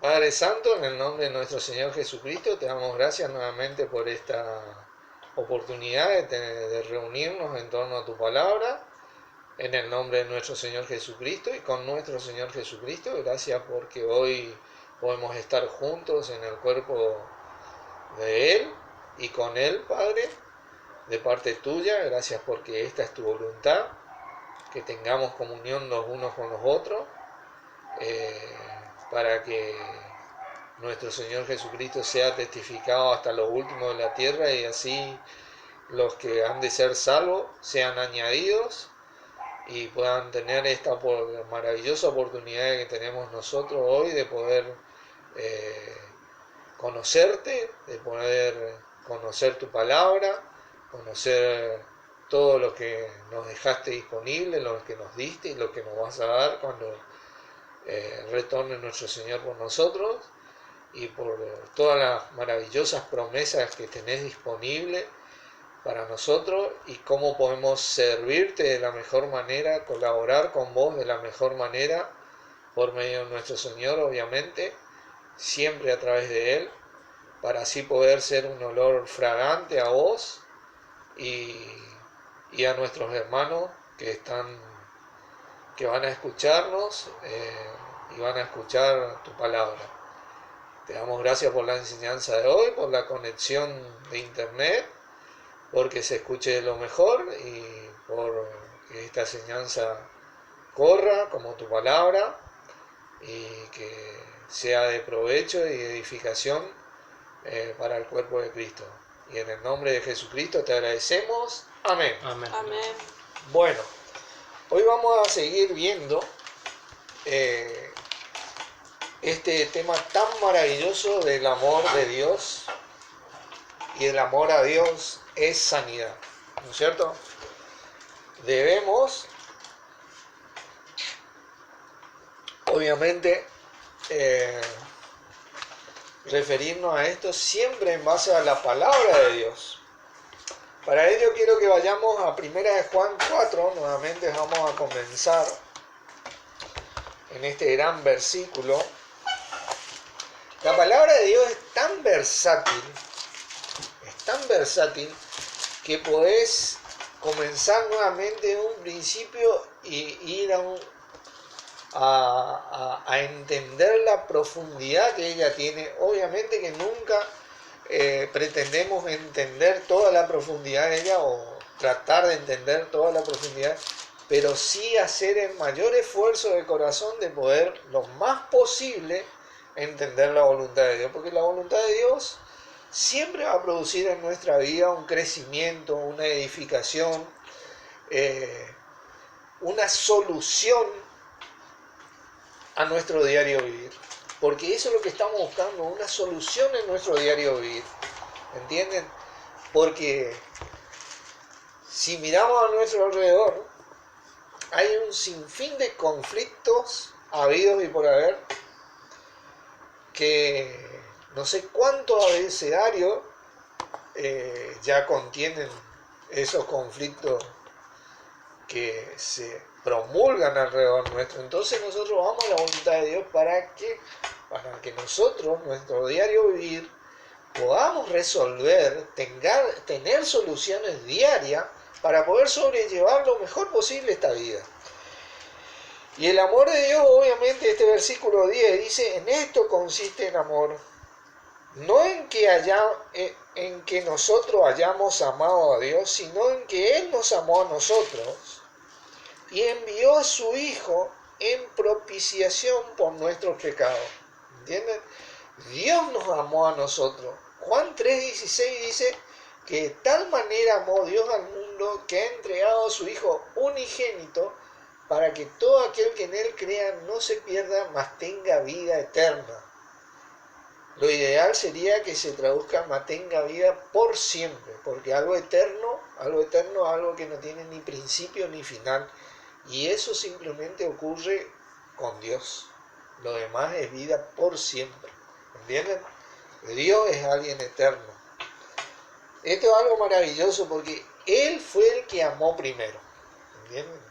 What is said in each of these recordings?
Padre Santo, en el nombre de nuestro Señor Jesucristo, te damos gracias nuevamente por esta oportunidad de reunirnos en torno a tu palabra, en el nombre de nuestro Señor Jesucristo y con nuestro Señor Jesucristo. Gracias porque hoy podemos estar juntos en el cuerpo de Él y con Él, Padre, de parte tuya. Gracias porque esta es tu voluntad, que tengamos comunión los unos con los otros, para que nuestro Señor Jesucristo sea testificado hasta lo último de la tierra, y así los que han de ser salvos sean añadidos y puedan tener esta maravillosa oportunidad que tenemos nosotros hoy de poder conocerte, de poder conocer tu palabra, conocer todo lo que nos dejaste disponible, lo que nos diste y lo que nos vas a dar cuando retorne nuestro Señor por nosotros, y por todas las maravillosas promesas que tenés disponibles para nosotros y cómo podemos servirte de la mejor manera, colaborar con vos de la mejor manera por medio de nuestro Señor, obviamente, siempre a través de Él, para así poder ser un olor fragante a vos y a nuestros hermanos que van a escucharnos y van a escuchar tu palabra. Te damos gracias por la enseñanza de hoy, por la conexión de internet, porque se escuche lo mejor y por que esta enseñanza corra como tu palabra y que sea de provecho y edificación para el cuerpo de Cristo. Y en el nombre de Jesucristo te agradecemos. Amén. Amén. Amén. Bueno, hoy vamos a seguir viendo este tema tan maravilloso del amor de Dios, y el amor a Dios es sanidad, ¿no es cierto? Debemos, obviamente, referirnos a esto siempre en base a la palabra de Dios. Para ello quiero que vayamos a 1 de Juan 4, nuevamente vamos a comenzar en este gran versículo. La palabra de Dios es tan versátil que podés comenzar nuevamente en un principio y ir a entender la profundidad que ella tiene. Obviamente que nunca pretendemos entender toda la profundidad de ella o tratar de entender toda la profundidad, pero sí hacer el mayor esfuerzo de corazón de poder lo más posible entender la voluntad de Dios, porque la voluntad de Dios siempre va a producir en nuestra vida un crecimiento, una edificación, una solución a nuestro diario vivir, porque eso es lo que estamos buscando, una solución en nuestro diario vivir, ¿entienden? Porque si miramos a nuestro alrededor, hay un sinfín de conflictos habidos y por haber, que no sé cuántos abecedarios ya contienen esos conflictos que se promulgan alrededor nuestro. Entonces nosotros vamos a la voluntad de Dios para que nosotros, nuestro diario vivir, podamos resolver, tener soluciones diarias para poder sobrellevar lo mejor posible esta vida. Y el amor de Dios, obviamente, este versículo 10 dice: en esto consiste el amor, no en que nosotros hayamos amado a Dios, sino en que Él nos amó a nosotros y envió a su Hijo en propiciación por nuestros pecados. ¿Entienden? Dios nos amó a nosotros. Juan 3:16 dice que de tal manera amó Dios al mundo que ha entregado a su Hijo unigénito, para que todo aquel que en Él crea no se pierda, mas tenga vida eterna. Lo ideal sería que se traduzca mas tenga vida por siempre, porque algo eterno, algo que no tiene ni principio ni final, y eso simplemente ocurre con Dios. Lo demás es vida por siempre, ¿entienden? Dios es alguien eterno. Esto es algo maravilloso porque Él fue el que amó primero, ¿entienden?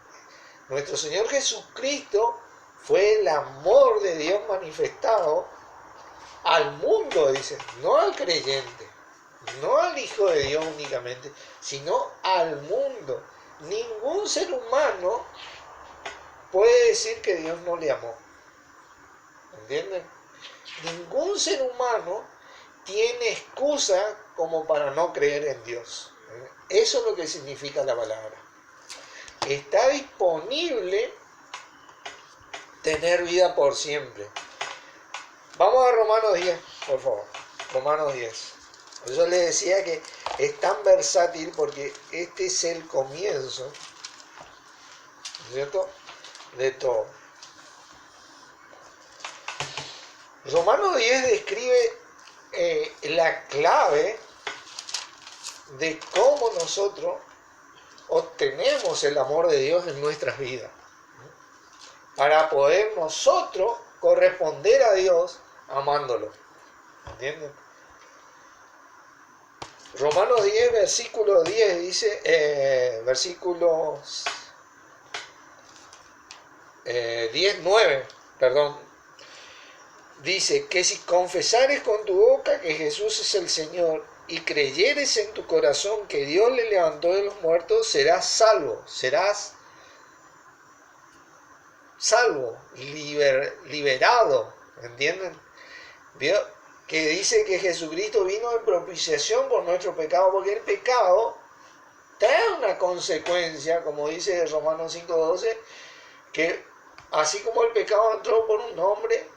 Nuestro Señor Jesucristo fue el amor de Dios manifestado al mundo, dice, no al creyente, no al Hijo de Dios únicamente, sino al mundo. Ningún ser humano puede decir que Dios no le amó. ¿Entienden? Ningún ser humano tiene excusa como para no creer en Dios. Eso es lo que significa la palabra. Está disponible tener vida por siempre. Vamos a Romanos 10, por favor. Romanos 10. Por eso les decía que es tan versátil porque este es el comienzo, ¿cierto?, de todo. Romanos 10 describe la clave de cómo nosotros obtenemos el amor de Dios en nuestras vidas, para poder nosotros corresponder a Dios amándolo. ¿Entienden? Romanos 10, versículo 10 dice, versículos 10, 9, perdón, dice que si confesares con tu boca que Jesús es el Señor y creyeres en tu corazón que Dios le levantó de los muertos, serás salvo, liberado, ¿entienden? Dios, que dice que Jesucristo vino en propiciación por nuestro pecado, porque el pecado trae una consecuencia, como dice Romanos 5:12, que así como el pecado entró por un hombre,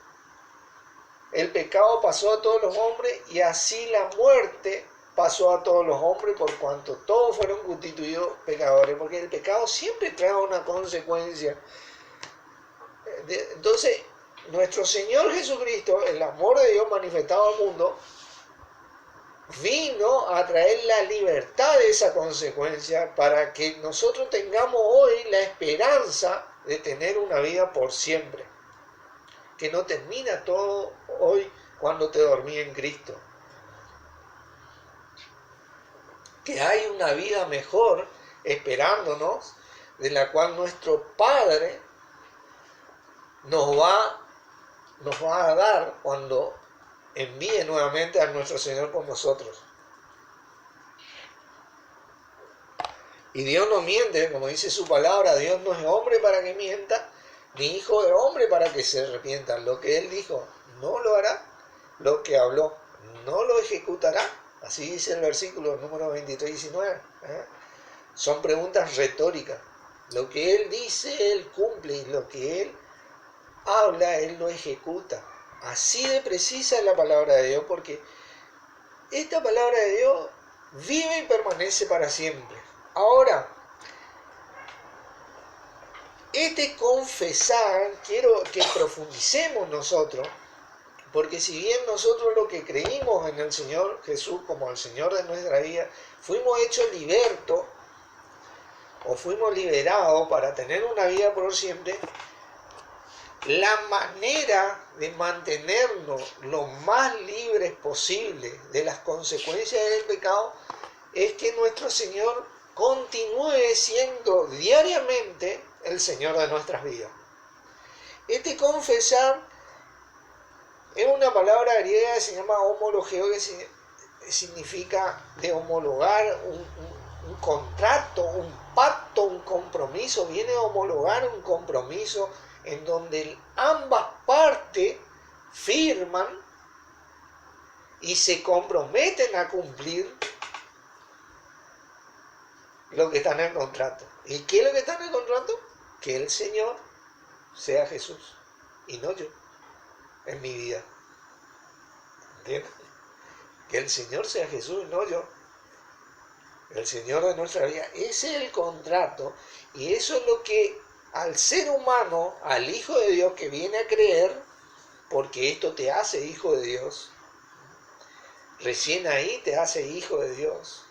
el pecado pasó a todos los hombres, y así la muerte pasó a todos los hombres, por cuanto todos fueron constituidos pecadores, porque el pecado siempre trae una consecuencia. Entonces, nuestro Señor Jesucristo, el amor de Dios manifestado al mundo, vino a traer la libertad de esa consecuencia para que nosotros tengamos hoy la esperanza de tener una vida por siempre, que no termina todo hoy cuando te dormí en Cristo, que hay una vida mejor esperándonos, de la cual nuestro Padre nos va a dar cuando envíe nuevamente a nuestro Señor con nosotros. Y Dios no miente, como dice su palabra, Dios no es hombre para que mienta, ni hijo de hombre para que se arrepienta. Lo que Él dijo, no lo hará; lo que habló, no lo ejecutará. Así dice el versículo número 23-19. Son preguntas retóricas. Lo que Él dice, Él cumple, y lo que Él habla, Él lo ejecuta. Así de precisa es la palabra de Dios, porque esta palabra de Dios vive y permanece para siempre. Ahora, este confesar, quiero que profundicemos nosotros, porque si bien nosotros lo que creímos en el Señor Jesús como el Señor de nuestra vida, fuimos hechos libertos, o fuimos liberados para tener una vida por siempre, la manera de mantenernos lo más libres posible de las consecuencias del pecado es que nuestro Señor continúe siendo diariamente el Señor de nuestras vidas. Este confesar es una palabra griega que se llama homologeo, que significa de homologar un contrato, un pacto, un compromiso. Viene a homologar un compromiso en donde ambas partes firman y se comprometen a cumplir lo que está en el contrato. ¿Y qué es lo que está en el contrato? Que el Señor sea Jesús y no yo en mi vida. ¿Entiendes? Que el Señor sea Jesús y no yo, el Señor de nuestra vida. Ese es el contrato, y eso es lo que al ser humano, al Hijo de Dios que viene a creer, porque esto te hace hijo de Dios, recién ahí te hace hijo de Dios,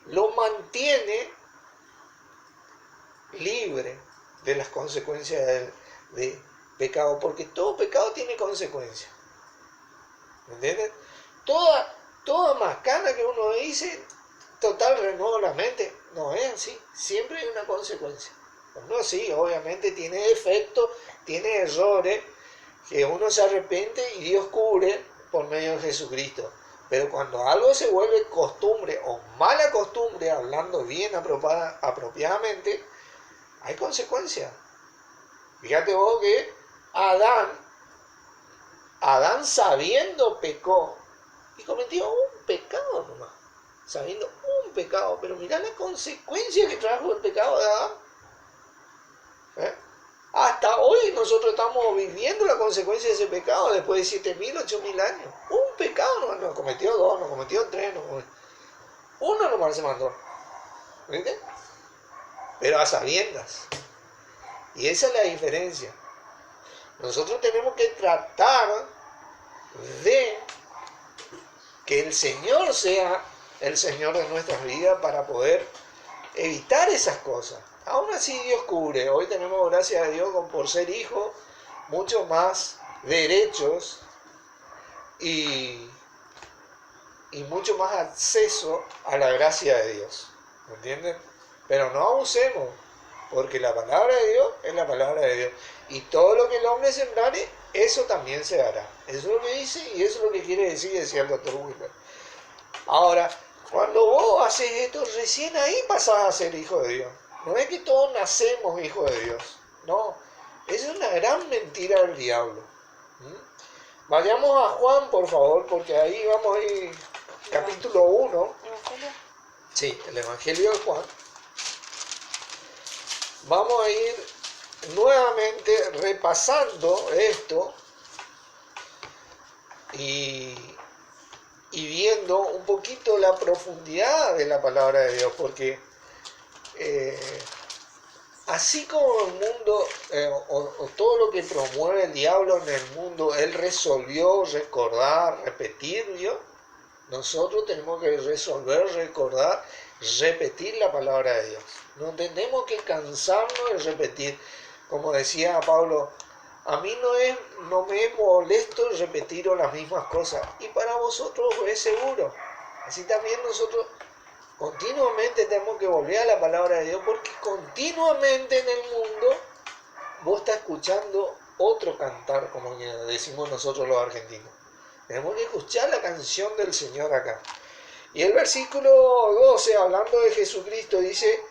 lo mantiene libre de las consecuencias de pecado, porque todo pecado tiene consecuencias. ¿Me entiendes? Toda macana que uno dice, total renuevo la mente, no es así, siempre hay una consecuencia. Uno sí, obviamente tiene defectos, tiene errores, que uno se arrepiente y Dios cubre por medio de Jesucristo. Pero cuando algo se vuelve costumbre o mala costumbre, hablando bien apropiadamente, hay consecuencias. Fíjate vos que Adán sabiendo pecó y cometió un pecado nomás, sabiendo un pecado, pero mirá la consecuencia que trajo el pecado de Adán. Hasta hoy nosotros estamos viviendo la consecuencia de ese pecado después de 7.000, 8.000 años. Un pecado no cometió dos, no cometió tres, uno nomás se mandó. ¿Viste? Pero a sabiendas. Y esa es la diferencia. Nosotros tenemos que tratar de que el Señor sea el Señor de nuestras vidas para poder evitar esas cosas. Aún así Dios cubre. Hoy tenemos, gracias a Dios, por ser hijos, mucho más derechos y mucho más acceso a la gracia de Dios. ¿Me entienden? Pero no abusemos, porque la palabra de Dios es la palabra de Dios. Y todo lo que el hombre sembrare, eso también se hará. Eso es lo que dice y eso es lo que quiere decir, decía el doctor Wheeler. Ahora, cuando vos haces esto, recién ahí pasás a ser hijo de Dios. No es que todos nacemos hijos de Dios. No, es una gran mentira del diablo. Vayamos a Juan, por favor, porque ahí vamos a ir, capítulo 1. Sí, el Evangelio de Juan. Vamos a ir nuevamente repasando esto y viendo un poquito la profundidad de la palabra de Dios, porque así como el mundo o todo lo que promueve el diablo en el mundo, él resolvió recordar, repetir, ¿vio? Nosotros tenemos que resolver, recordar, repetir la palabra de Dios. No tenemos que cansarnos de repetir. Como decía Pablo, a mí no me es molesto repetir las mismas cosas. Y para vosotros es seguro. Así también nosotros continuamente tenemos que volver a la palabra de Dios, porque continuamente en el mundo vos estás escuchando otro cantar, como decimos nosotros los argentinos. Tenemos que escuchar la canción del Señor acá. Y el versículo 12, hablando de Jesucristo, dice,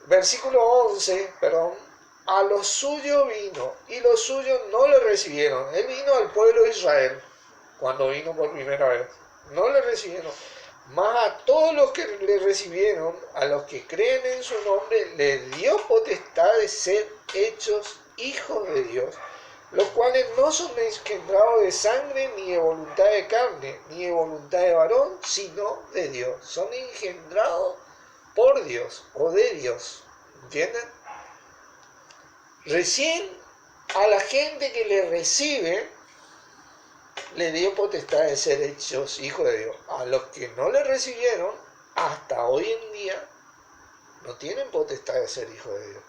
versículo 11, perdón, a los suyos vino, y los suyos no le recibieron. Él vino al pueblo de Israel, cuando vino por primera vez. No le recibieron. Mas a todos los que le recibieron, a los que creen en su nombre, les dio potestad de ser hechos hijos de Dios, los cuales no son engendrados de sangre, ni de voluntad de carne, ni de voluntad de varón, sino de Dios. Son engendrados por Dios o de Dios. ¿Entienden? Recién a la gente que le recibe, le dio potestad de ser hechos hijos de Dios. A los que no le recibieron, hasta hoy en día, no tienen potestad de ser hijos de Dios.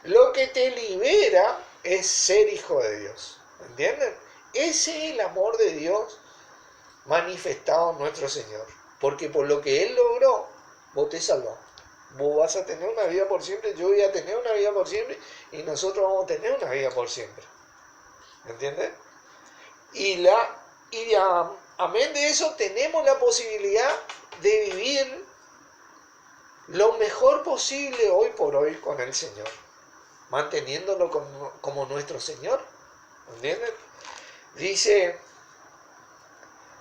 Lo que te libera es ser hijo de Dios. ¿Entienden? Ese es el amor de Dios manifestado en nuestro Señor. Porque por lo que Él logró, vos te salvás. Vos vas a tener una vida por siempre, yo voy a tener una vida por siempre, y nosotros vamos a tener una vida por siempre. ¿Entienden? Y amén de eso, tenemos la posibilidad de vivir lo mejor posible hoy por hoy con el Señor, manteniéndolo como nuestro Señor. ¿Entienden? Dice,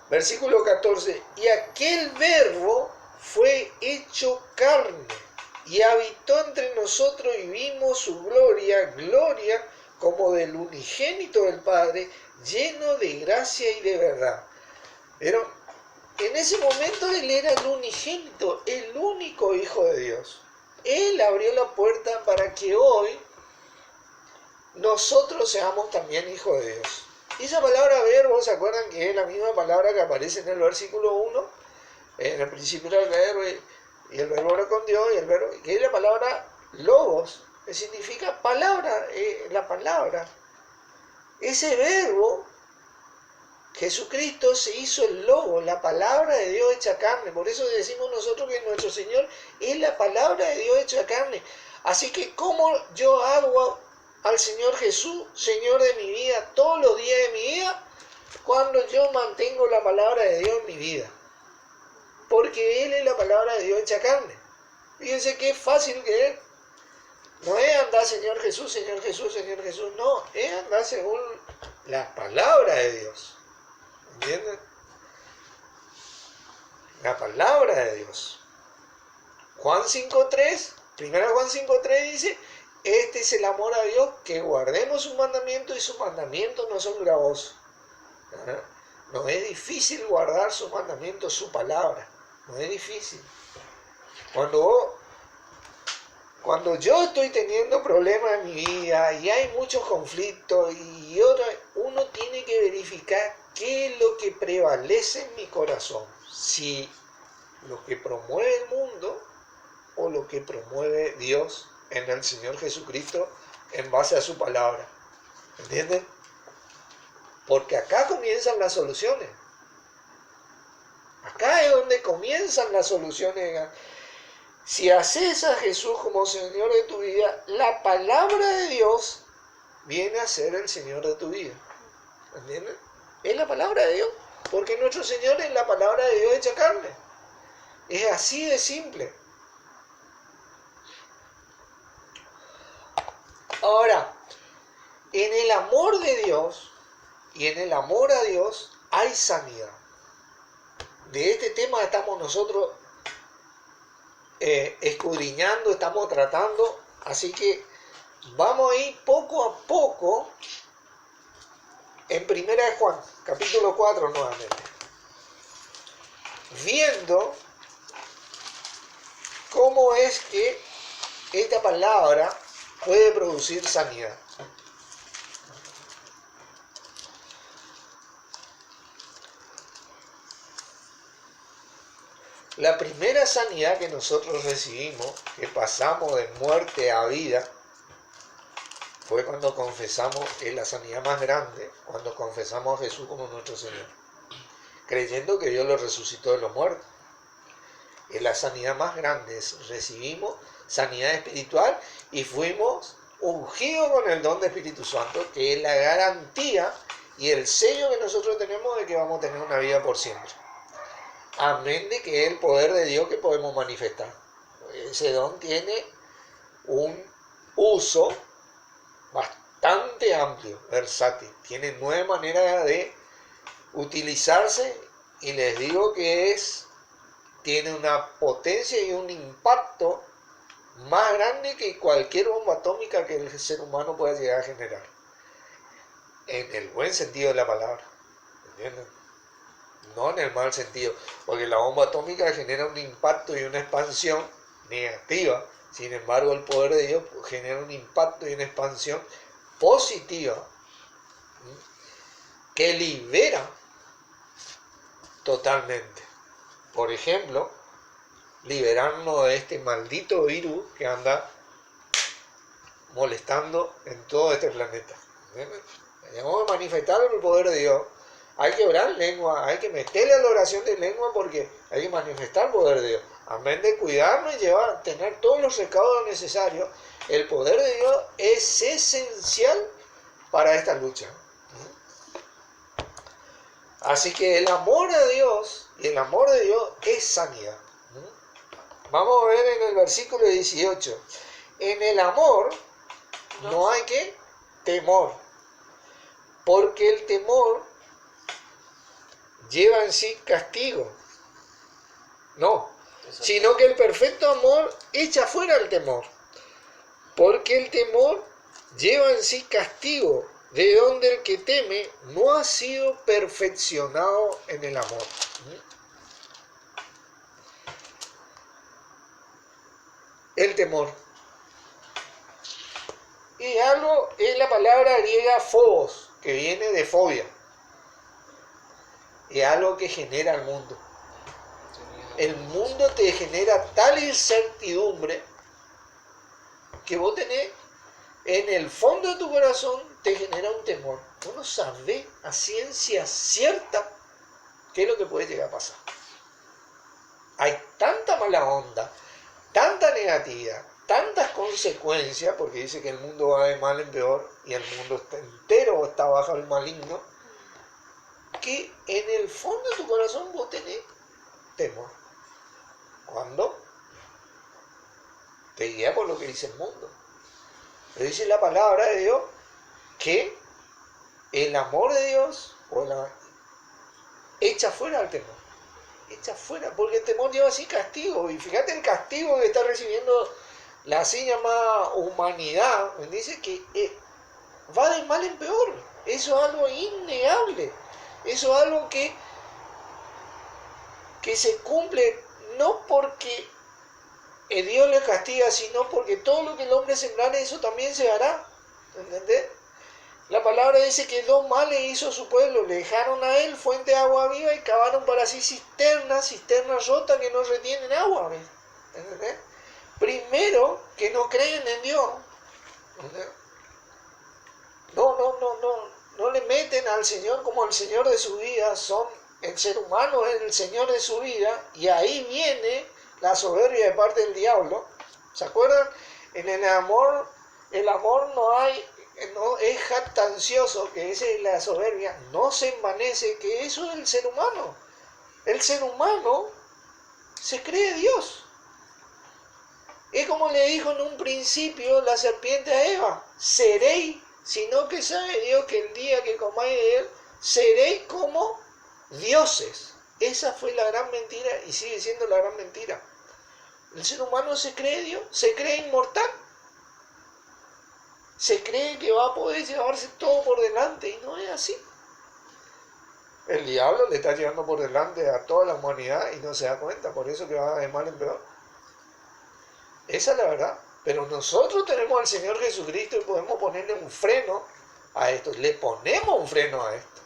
versículo 14, y aquel verbo fue hecho carne y habitó entre nosotros y vimos su gloria como del unigénito del Padre, lleno de gracia y de verdad. Pero en ese momento él era el unigénito, el único Hijo de Dios. Él abrió la puerta para que hoy nosotros seamos también hijos de Dios. Y esa palabra verbo, ¿se acuerdan que es la misma palabra que aparece en el versículo 1? En el principio era el verbo y el verbo era con Dios, y el verbo, que es la palabra logos, que significa palabra, la palabra. Ese verbo, Jesucristo se hizo el logo, la palabra de Dios hecha carne. Por eso decimos nosotros que nuestro Señor es la palabra de Dios hecha carne. Así que, ¿cómo yo hago al Señor Jesús, Señor de mi vida, todos los días de mi vida, cuando yo mantengo la palabra de Dios en mi vida. Porque Él es la palabra de Dios hecha carne. Fíjense qué fácil que es. No es andar Señor Jesús, Señor Jesús, Señor Jesús. No, es andar según la palabra de Dios. ¿Entienden? La palabra de Dios. Juan 5.3, primera Juan 5.3 dice, este es el amor a Dios, que guardemos sus mandamientos y sus mandamientos no son gravosos. ¿Ah? No es difícil guardar sus mandamientos, su palabra. No es difícil. Cuando yo estoy teniendo problemas en mi vida y hay muchos conflictos uno tiene que verificar qué es lo que prevalece en mi corazón. Si lo que promueve el mundo o lo que promueve Dios en el Señor Jesucristo en base a su palabra. ¿Entienden? Porque acá comienzan las soluciones. Acá es donde comienzan las soluciones. Si haces a Jesús como Señor de tu vida, la palabra de Dios viene a ser el Señor de tu vida. ¿Entienden? Es la palabra de Dios. Porque nuestro Señor es la palabra de Dios hecha carne. Es así de simple. Ahora, en el amor de Dios y en el amor a Dios hay sanidad. De este tema estamos nosotros escudriñando, estamos tratando, así que vamos a ir poco a poco en 1 Juan, capítulo 4 nuevamente, viendo cómo es que esta palabra puede producir sanidad. La primera sanidad que nosotros recibimos, que pasamos de muerte a vida, fue cuando confesamos, es la sanidad más grande, cuando confesamos a Jesús como nuestro Señor, creyendo que Dios lo resucitó de los muertos. Es la sanidad más grande, recibimos sanidad espiritual y fuimos ungidos con el don de Espíritu Santo, que es la garantía y el sello que nosotros tenemos de que vamos a tener una vida por siempre. Amén de que es el poder de Dios que podemos manifestar. Ese don tiene un uso bastante amplio, versátil. Tiene 9 maneras de utilizarse y les digo que tiene una potencia y un impacto más grande que cualquier bomba atómica que el ser humano pueda llegar a generar. En el buen sentido de la palabra. ¿Entienden? No en el mal sentido, porque la bomba atómica genera un impacto y una expansión negativa. Sin embargo, el poder de Dios genera un impacto y una expansión positiva que libera totalmente. Por ejemplo, liberarnos de este maldito virus que anda molestando en todo este planeta. Debemos manifestar el poder de Dios. Hay que orar en lengua, hay que meterle a la oración de lengua porque hay que manifestar el poder de Dios. Amén de cuidarnos y tener todos los recaudos necesarios. El poder de Dios es esencial para esta lucha. Así que el amor a Dios y el amor de Dios es sanidad. Vamos a ver en el versículo 18. En el amor no hay que temor, porque el temor lleva en sí castigo. No, sino que el perfecto amor echa fuera el temor, porque el temor lleva en sí castigo, de donde el que teme no ha sido perfeccionado en el amor. El temor. Y algo es la palabra griega phobos, que viene de fobia. Es algo que genera el mundo. El mundo te genera tal incertidumbre que vos tenés en el fondo de tu corazón, te genera un temor. Vos no sabés a ciencia cierta qué es lo que puede llegar a pasar. Hay tanta mala onda, tanta negatividad, tantas consecuencias, porque dice que el mundo va de mal en peor y el mundo entero está bajo el maligno, que en el fondo de tu corazón vos tenés temor. ¿Cuándo? Te guía por lo que dice el mundo. Pero dice la palabra de Dios que el amor de Dios echa fuera el temor. Echa fuera, porque el temor lleva así castigo. Y fíjate el castigo que está recibiendo la así llamada humanidad. Dice que va de mal en peor. Eso es algo innegable. Eso es algo que se cumple no porque Dios le castiga, sino porque todo lo que el hombre sembrare, eso también se hará. ¿Entendés? La palabra dice que 2 males hizo a su pueblo, le dejaron a él fuente de agua viva y cavaron para sí cisternas rotas que no retienen agua. ¿Entendés? Primero, que no creen en Dios. ¿Entendés? No le meten al Señor como el Señor de su vida, el ser humano es el Señor de su vida, y ahí viene la soberbia de parte del diablo. ¿Se acuerdan? En el amor no es jactancioso, que esa es la soberbia, no se envanece, que eso es el ser humano. El ser humano se cree Dios. Es como le dijo en un principio la serpiente a Eva: seréis, sino que sabe Dios que el día que comáis de él, seréis como dioses. Esa fue la gran mentira y sigue siendo la gran mentira. El ser humano se cree Dios, se cree inmortal. Se cree que va a poder llevarse todo por delante y no es así. El diablo le está llevando por delante a toda la humanidad y no se da cuenta, por eso que va de mal en peor. Esa es la verdad. Pero nosotros tenemos al Señor Jesucristo y podemos ponerle un freno a esto. Le ponemos un freno a esto.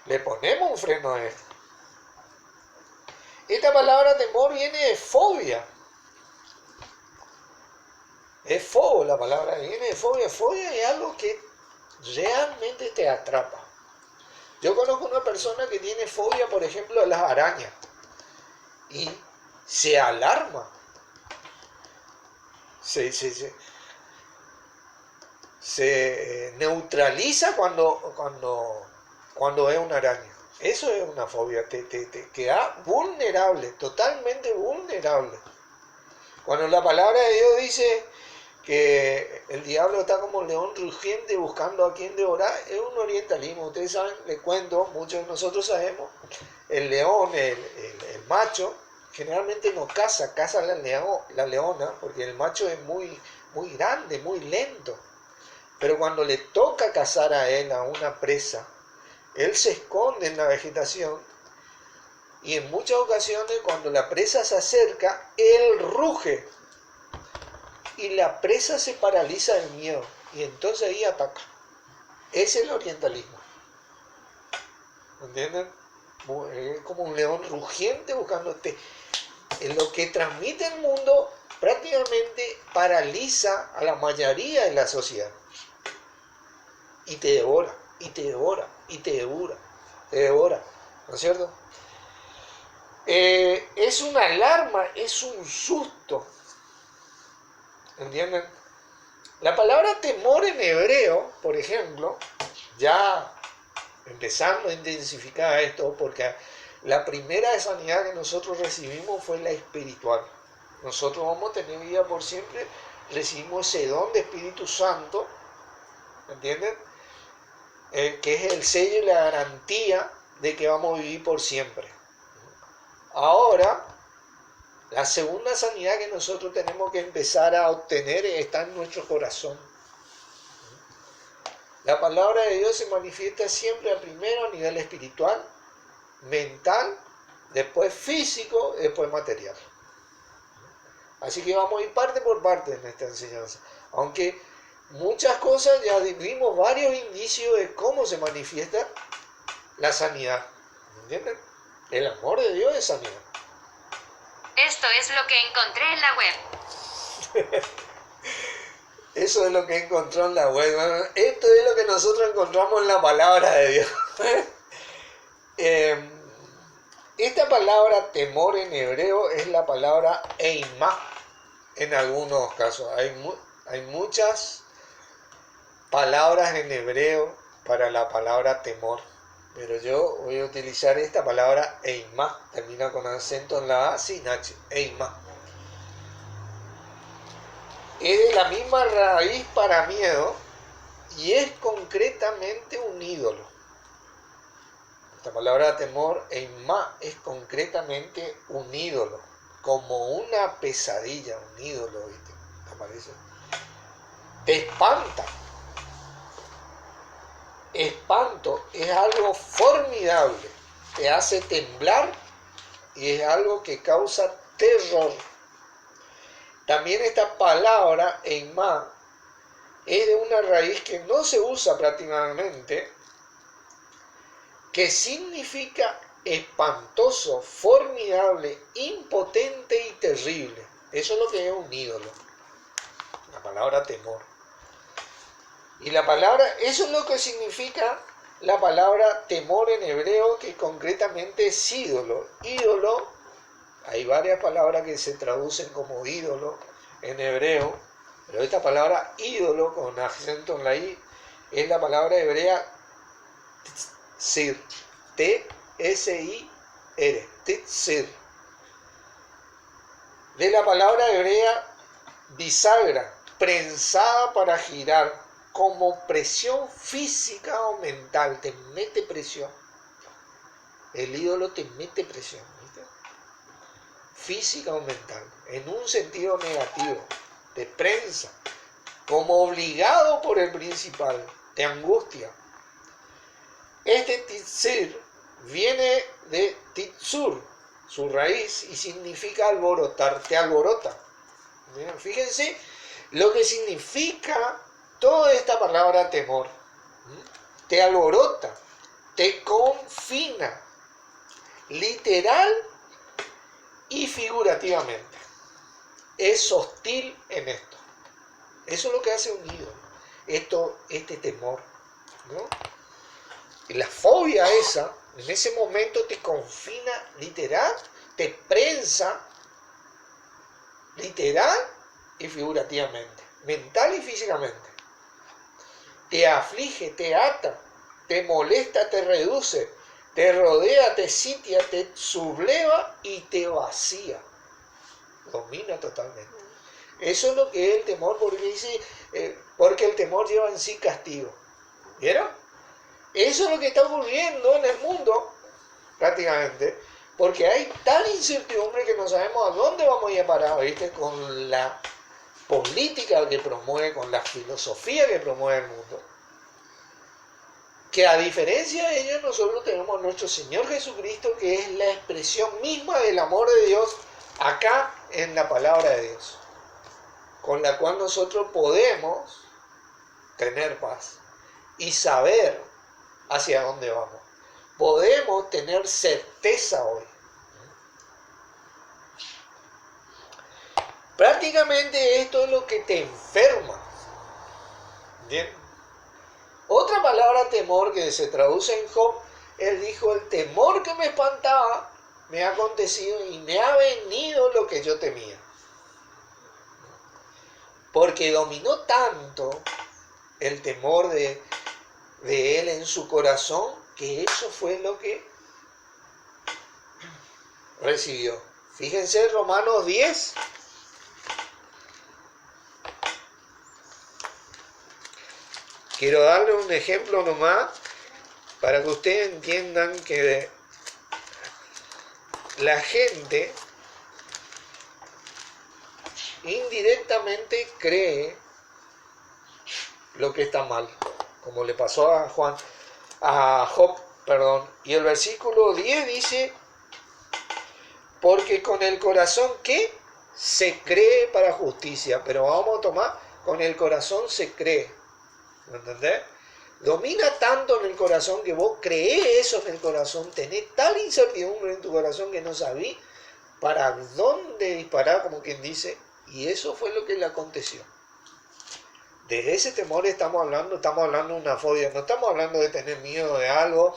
Le ponemos un freno a esto. Esta palabra temor viene de fobia. Es fobia la palabra, viene de fobia. Fobia es algo que realmente te atrapa. Yo conozco una persona que tiene fobia, por ejemplo, a las arañas. Y se alarma. Se neutraliza cuando es una araña. Eso es una fobia, te queda vulnerable, totalmente vulnerable. Cuando la palabra de Dios dice que el diablo está como un león rugiente buscando a quien devorar, es un orientalismo. Ustedes saben, les cuento, muchos de nosotros sabemos, el león, el macho, generalmente no caza la leona, porque el macho es muy, muy grande, muy lento. Pero cuando le toca cazar a él, a una presa, él se esconde en la vegetación y en muchas ocasiones cuando la presa se acerca, él ruge y la presa se paraliza de miedo y entonces ahí ataca. Ese es el orientalismo. ¿Entienden? Es como un león rugiente buscándote. En lo que transmite el mundo prácticamente paraliza a la mayoría de la sociedad. Y te devora, y te devora, y te devora, ¿no es cierto? Es una alarma, es un susto. ¿Entienden? La palabra temor en hebreo, por ejemplo, ya empezando a intensificar esto, porque la primera sanidad que nosotros recibimos fue la espiritual. Nosotros vamos a tener vida por siempre, recibimos ese don de Espíritu Santo, ¿entienden? Que es el sello y la garantía de que vamos a vivir por siempre. Ahora, la segunda sanidad que nosotros tenemos que empezar a obtener está en nuestro corazón. La palabra de Dios se manifiesta siempre primero a nivel espiritual, mental, después físico, después material. Así que vamos a ir parte por parte en esta enseñanza. Aunque muchas cosas ya vimos varios indicios de cómo se manifiesta la sanidad. ¿Entienden? El amor de Dios es sanidad. Esto es lo que encontré en la web. Eso es lo que encontró en la web. Esto es lo que nosotros encontramos en la palabra de Dios. Esta palabra temor en hebreo es la palabra eimá. en algunos casos. Hay muchas palabras en hebreo para la palabra temor, pero yo voy a utilizar esta palabra eimá, termina con acento en la A sin H, eimá. Es de la misma raíz para miedo y es concretamente un ídolo. Esta palabra temor, eimá, es concretamente un ídolo, como una pesadilla, un ídolo, ¿viste? ¿Te parece? Te espanta. Espanto es algo formidable, te hace temblar y es algo que causa terror. También esta palabra, eimá, es de una raíz que no se usa prácticamente, que significa espantoso, formidable, impotente y terrible. Eso es lo que es un ídolo, la palabra temor. Y la palabra, eso es lo que significa la palabra temor en hebreo, que concretamente es ídolo. Ídolo, hay varias palabras que se traducen como ídolo en hebreo, pero esta palabra ídolo con acento en la I es la palabra hebrea tzir, T-S-I-R, tzir. De la palabra hebrea bisagra, prensada para girar, como presión física o mental, te mete presión. El ídolo te mete presión, ¿viste? Física o mental, en un sentido negativo, te prensa, como obligado por el principal, te angustia. Este titzir viene de titzur, su raíz, y significa alborotar, te alborota. ¿Bien? Fíjense lo que significa toda esta palabra temor. Te alborota, te confina, literal y figurativamente. Es hostil en esto. Eso es lo que hace un ídolo. Este temor, ¿no? Y la fobia esa, en ese momento te confina literal, te prensa literal y figurativamente, mental y físicamente. Te aflige, te ata, te molesta, te reduce, te rodea, te sitia, te subleva y te vacía. Domina totalmente. Eso es lo que es el temor, porque dice, porque el temor lleva en sí castigo. ¿Vieron? Eso es lo que está ocurriendo en el mundo, prácticamente, porque hay tal incertidumbre que no sabemos a dónde vamos a ir a parar, ¿viste? Con la política que promueve, con la filosofía que promueve el mundo. Que a diferencia de ellos, nosotros tenemos a nuestro Señor Jesucristo, que es la expresión misma del amor de Dios acá en la palabra de Dios, con la cual nosotros podemos tener paz y saber hacia dónde vamos. Podemos tener certeza hoy. Prácticamente esto es lo que te enferma. ¿Bien? Otra palabra temor que se traduce en Job, él dijo, el temor que me espantaba me ha acontecido y me ha venido lo que yo temía. Porque dominó tanto el temor de él en su corazón, que eso fue lo que recibió. Fíjense Romanos 10. Quiero darle un ejemplo nomás para que ustedes entiendan que la gente indirectamente cree lo que está mal, como le pasó a Job, y el versículo 10 dice, porque con el corazón que se cree para justicia, pero vamos a tomar, con el corazón se cree, ¿me entendés? Domina tanto en el corazón que vos creés eso en el corazón, tenés tal incertidumbre en tu corazón que no sabés para dónde disparar, como quien dice, y eso fue lo que le aconteció. De ese temor estamos hablando de una fobia, no estamos hablando de tener miedo de algo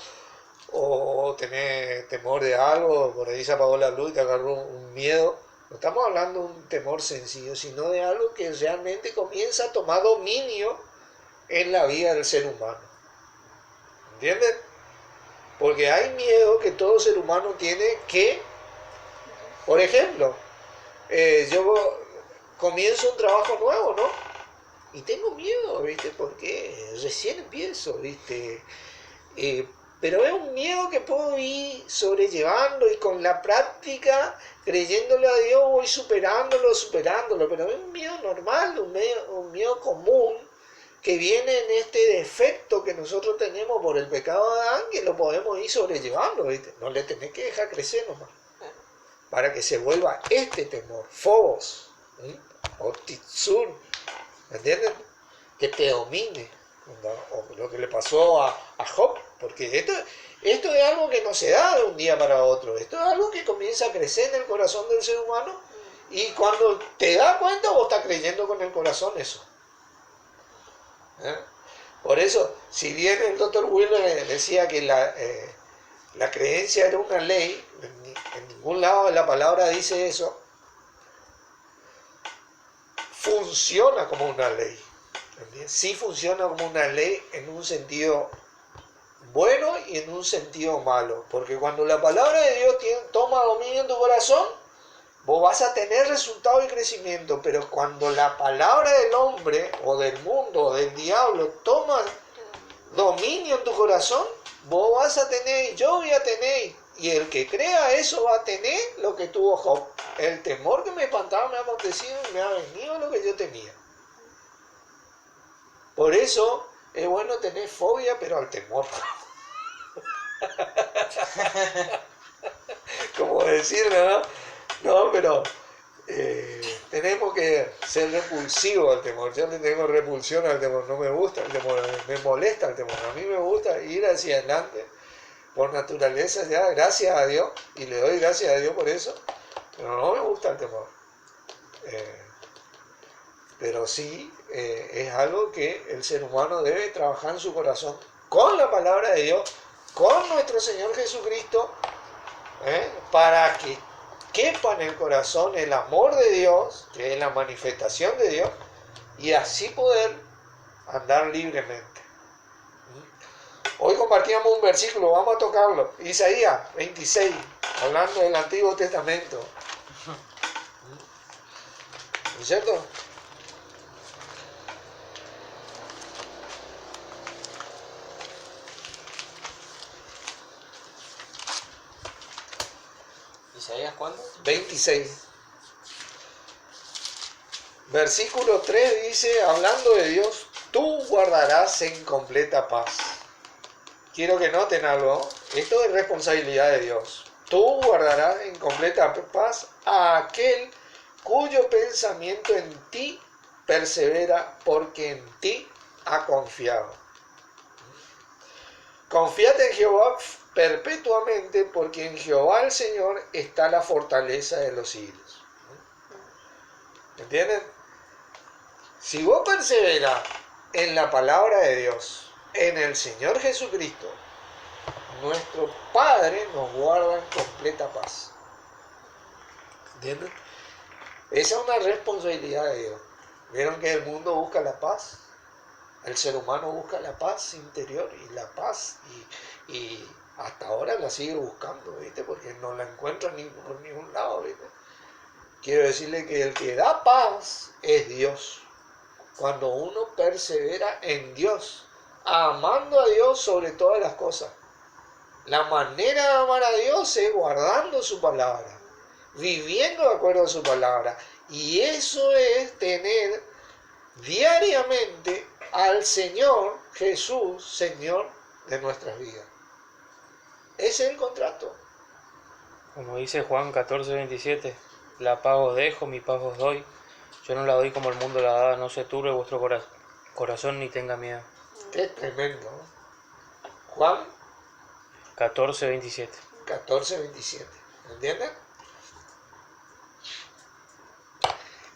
o tener temor de algo, por ahí se apagó la luz y te agarró un miedo, No estamos hablando de un temor sencillo, sino de algo que realmente comienza a tomar dominio en la vida del ser humano. ¿Entienden? Porque hay miedo que todo ser humano tiene que, por ejemplo, yo comienzo un trabajo nuevo, ¿no? Y tengo miedo, ¿viste? Porque recién empiezo, ¿viste? Pero es un miedo que puedo ir sobrellevando y con la práctica, creyéndole a Dios, voy superándolo, pero es un miedo normal, un miedo común que viene en este defecto que nosotros tenemos por el pecado de Adán, que lo podemos ir sobrellevando, ¿viste? No le tenés que dejar crecer nomás, para que se vuelva este temor, Phobos, o Titsur, ¿me entienden? Que te domine, o lo que le pasó a Job, porque esto es algo que no se da de un día para otro, esto es algo que comienza a crecer en el corazón del ser humano, y cuando te das cuenta vos estás creyendo con el corazón eso. Por eso, si bien el Dr. Wheeler decía que la creencia era una ley, en ningún lado de la palabra dice eso, funciona como una ley. Sí funciona como una ley en un sentido bueno y en un sentido malo, porque cuando la palabra de Dios toma dominio en tu corazón, vos vas a tener resultado y crecimiento, pero cuando la palabra del hombre o del mundo o del diablo toma dominio en tu corazón, vos vas a tener, yo voy a tener, y el que crea eso va a tener lo que tuvo Job. El temor que me espantaba me ha acontecido y me ha venido lo que yo temía. Por eso es bueno tener fobia, pero al temor. Como decirlo, ¿no? No, pero tenemos que ser repulsivos al temor. Yo le tengo repulsión al temor, no me gusta el temor, me molesta el temor. A mí me gusta ir hacia adelante por naturaleza, ya, gracias a Dios, y le doy gracias a Dios por eso, pero no me gusta el temor. Pero sí es algo que el ser humano debe trabajar en su corazón con la palabra de Dios, con nuestro Señor Jesucristo, para que quepa en el corazón el amor de Dios, que es la manifestación de Dios, y así poder andar libremente. Hoy compartíamos un versículo, vamos a tocarlo, Isaías 26, hablando del Antiguo Testamento. ¿No es cierto? ¿Isaías cuándo? 26. Versículo 3 dice, hablando de Dios, tú guardarás en completa paz. Quiero que noten algo, esto es responsabilidad de Dios. Tú guardarás en completa paz a aquel cuyo pensamiento en ti persevera, porque en ti ha confiado. Confiate en Jehová perpetuamente, porque en Jehová el Señor está la fortaleza de los siglos. ¿Entienden? Si vos perseveras en la palabra de Dios, en el Señor Jesucristo, nuestro Padre nos guarda en completa paz. ¿Entienden? Esa es una responsabilidad de Dios. ¿Vieron que el mundo busca la paz? El ser humano busca la paz interior y la paz, y hasta ahora la sigue buscando, ¿viste? Porque no la encuentra por ningún lado, ¿viste? Quiero decirle que el que da paz es Dios. Cuando uno persevera en Dios, amando a Dios sobre todas las cosas. La manera de amar a Dios es guardando su palabra, viviendo de acuerdo a su palabra. Y eso es tener diariamente al Señor Jesús, Señor de nuestras vidas. Ese es el contrato. Como dice Juan 14:27, la paz os dejo, mi paz os doy. Yo no la doy como el mundo la da, no se turbe vuestro corazón ni tenga miedo. Qué tremendo, ¿no? Juan 14:27. 14:27. ¿Entienden?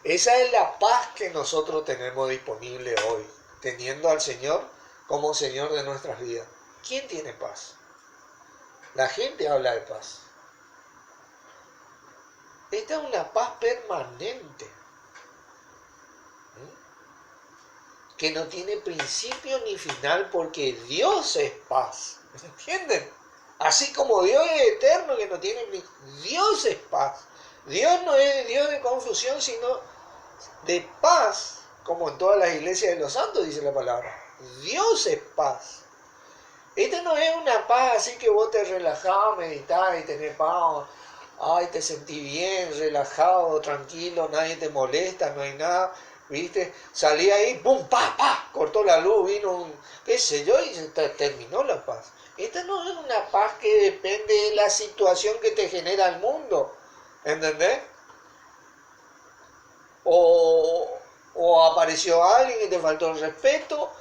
Esa es la paz que nosotros tenemos disponible hoy, teniendo al Señor como Señor de nuestras vidas. ¿Quién tiene paz? La gente habla de paz. Esta es una paz permanente, que no tiene principio ni final, porque Dios es paz. ¿Me entienden? Así como Dios es eterno, que no tiene Dios es paz. Dios no es Dios de confusión, sino de paz, como en todas las iglesias de los santos dice la palabra. Dios es paz. Esta no es una paz así que vos te relajás, meditás y tenés paz. Ay, te sentí bien, relajado, tranquilo, nadie te molesta, no hay nada. ¿Viste? Salí ahí, ¡pum! ¡Pa! ¡Pa! Cortó la luz, vino un, qué sé yo, y se terminó la paz. Esta no es una paz que depende de la situación que te genera el mundo. ¿Entendés? O apareció alguien que te faltó el respeto,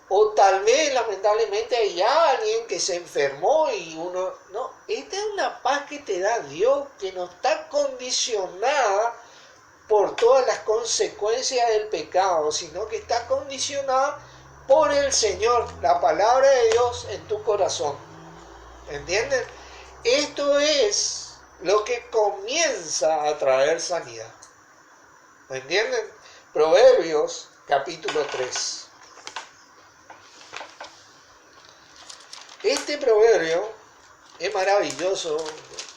o tal vez lamentablemente hay alguien que se enfermó y uno... No, esta es una paz que te da Dios, que no está condicionada por todas las consecuencias del pecado, sino que está condicionada por el Señor, la palabra de Dios en tu corazón. ¿Entienden? Esto es lo que comienza a traer sanidad. ¿Me entienden? Proverbios capítulo 3. Este proverbio es maravilloso,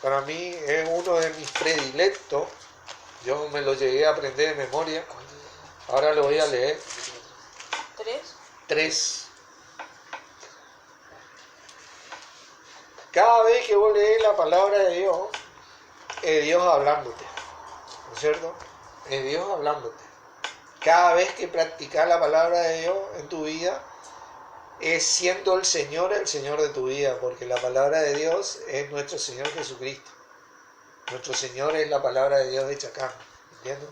para mí es uno de mis predilectos. Yo me lo llegué a aprender de memoria. Ahora lo voy a leer. 3. Cada vez que vos lees la palabra de Dios, es Dios hablándote. ¿No es cierto? Es Dios hablándote. Cada vez que practicas la palabra de Dios en tu vida, es siendo el Señor de tu vida, porque la palabra de Dios es nuestro Señor Jesucristo. Nuestro Señor es la palabra de Dios hecha carne. ¿Entiendes?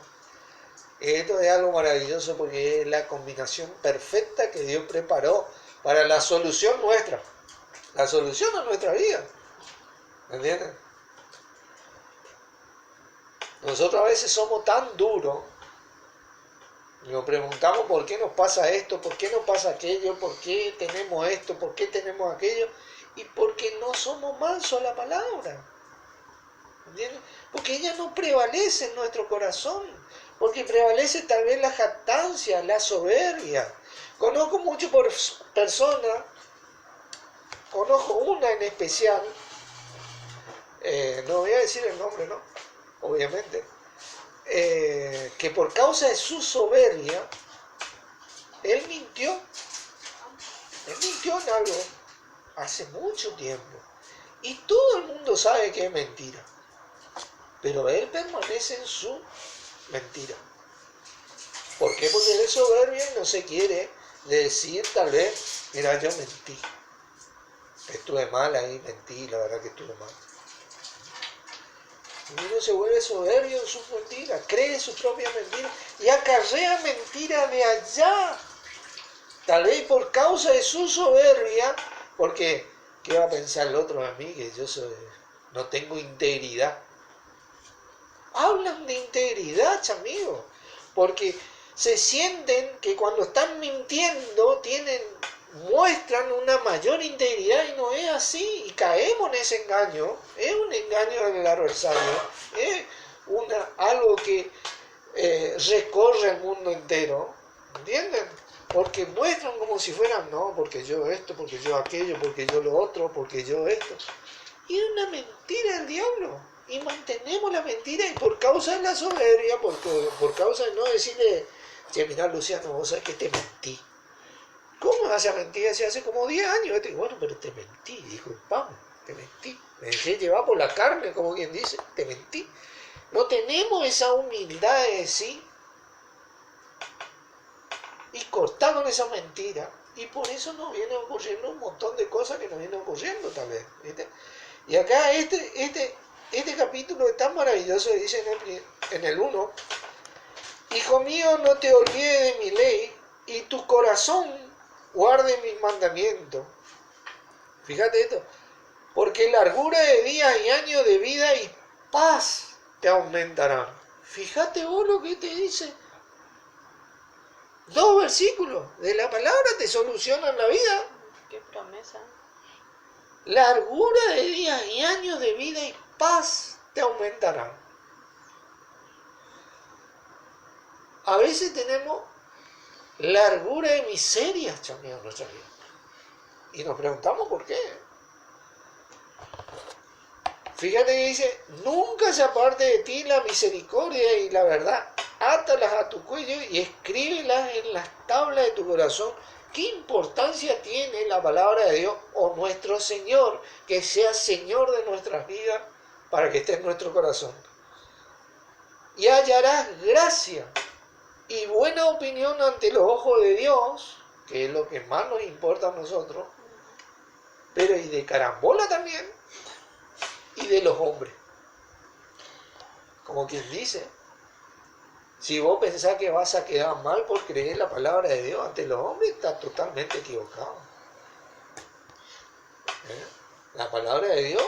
Esto es algo maravilloso porque es la combinación perfecta que Dios preparó para la solución nuestra. La solución a nuestra vida. ¿Me entiendes? Nosotros a veces somos tan duros. Nos preguntamos por qué nos pasa esto, por qué nos pasa aquello, por qué tenemos esto, por qué tenemos aquello. Y porque no somos mansos a la palabra. ¿Entiendes? Porque ella no prevalece en nuestro corazón. Porque prevalece tal vez la jactancia, la soberbia. Conozco mucho por personas. Conozco una en especial, no voy a decir el nombre, ¿no? Obviamente, que por causa de su soberbia, él mintió en algo hace mucho tiempo. Y todo el mundo sabe que es mentira, pero él permanece en su mentira. ¿Por qué? Porque él es soberbio y no se quiere decir tal vez, mira, yo mentí. Estuve mal ahí, mentí, la verdad que estuve mal. Uno se vuelve soberbio en sus mentiras, cree en sus propias mentiras y acarrea mentiras de allá. Tal vez por causa de su soberbia, porque ¿qué va a pensar el otro de mí? Que yo no tengo integridad. Hablan de integridad, amigos, porque se sienten que cuando están mintiendo muestran una mayor integridad y no es así, y caemos en ese engaño. Es un engaño del adversario, es algo que recorre el mundo entero, ¿entienden? Porque muestran como si fueran, no, porque yo esto, porque yo aquello, porque yo lo otro, porque yo esto. Y es una mentira del diablo, y mantenemos la mentira, y por causa de la soberbia, por causa de no decirle, che, mirá Luciano, vos sabés que te mentí. ¿Cómo vas a mentir? Si hace como 10 años. Bueno, pero te mentí, disculpame, te mentí. Me dejé llevar por la carne, como quien dice, te mentí. No tenemos esa humildad de decir y cortar con esa mentira. Y por eso nos viene ocurriendo un montón de cosas que nos vienen ocurriendo tal vez. ¿Viste? Y acá este capítulo es tan maravilloso, dice en el 1, hijo mío, no te olvides de mi ley y tu corazón guarde mis mandamientos. Fíjate esto. Porque largura de días y años de vida y paz te aumentarán. Fíjate vos lo que te dice. 2 versículos de la palabra te solucionan la vida. Qué promesa. Largura de días y años de vida y paz te aumentarán. a veces tenemos largura y miseria, chameo, en nuestra vida. Y nos preguntamos por qué. Fíjate que dice, nunca se aparte de ti la misericordia y la verdad. Átalas a tu cuello y escríbelas en las tablas de tu corazón. ¿Qué importancia tiene la palabra de Dios o nuestro Señor, que sea Señor de nuestras vidas, para que esté en nuestro corazón? Y hallarás gracia y buena opinión ante los ojos de Dios, que es lo que más nos importa a nosotros, pero y de carambola también, y de los hombres. Como quien dice, si vos pensás que vas a quedar mal por creer la palabra de Dios ante los hombres, estás totalmente equivocado. La palabra de Dios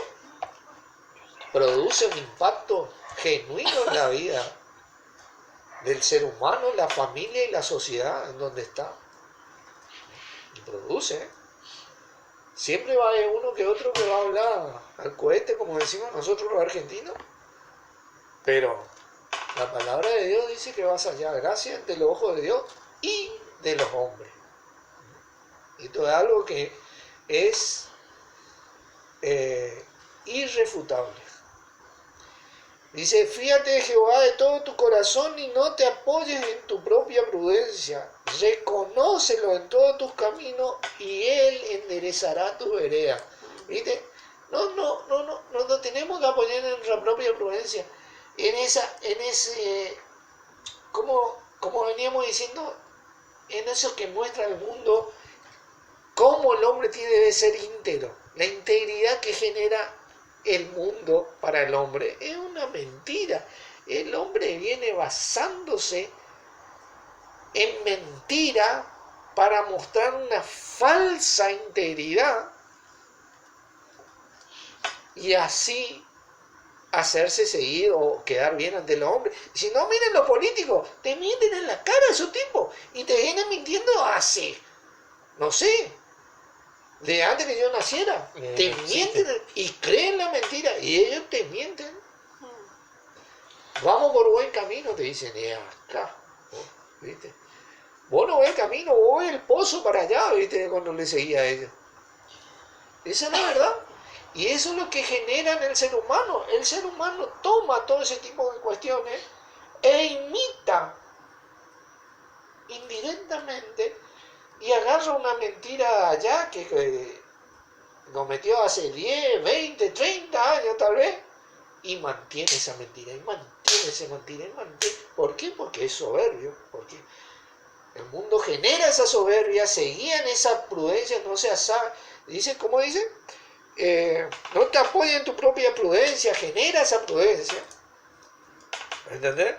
produce un impacto genuino en la vida del ser humano, la familia y la sociedad en donde está. Y produce. Siempre va a haber uno que otro que va a hablar al cohete, como decimos nosotros los argentinos. Pero la palabra de Dios dice que vas a hallar gracia ante los ojos de Dios y de los hombres. Esto es algo que es irrefutable. Dice, fíjate de Jehová de todo tu corazón y no te apoyes en tu propia prudencia. Reconócelo en todos tus caminos y Él enderezará tus veredas. ¿Viste? No tenemos que apoyar en nuestra propia prudencia. Como veníamos diciendo, en eso que muestra el mundo, cómo el hombre debe ser íntegro. La integridad que genera el mundo para el hombre es una mentira. El hombre viene basándose en mentira para mostrar una falsa integridad y así hacerse seguir o quedar bien ante los hombres. Si no, miren los políticos, te mienten en la cara esos tipos y te vienen mintiendo hace, no sé, de antes que yo naciera. Te mienten y creen la mentira y ellos te mienten. Vamos por buen camino, te dicen, y acá, ¿viste? Vos no ves el camino, vos ves el pozo para allá, ¿viste? Cuando le seguía a ellos. Esa es la verdad. Y eso es lo que genera en el ser humano. El ser humano toma todo ese tipo de cuestiones e imita indirectamente y agarra una mentira allá que cometió hace 10, 20, 30 años tal vez y mantiene esa mentira, y mantiene esa mentira, y mantiene. ¿Por qué? Porque es soberbio, porque el mundo genera esa soberbia, se guía en esa prudencia, no se sabe. Dice, ¿cómo dice? No te apoyes en tu propia prudencia, genera esa prudencia. ¿Entendés?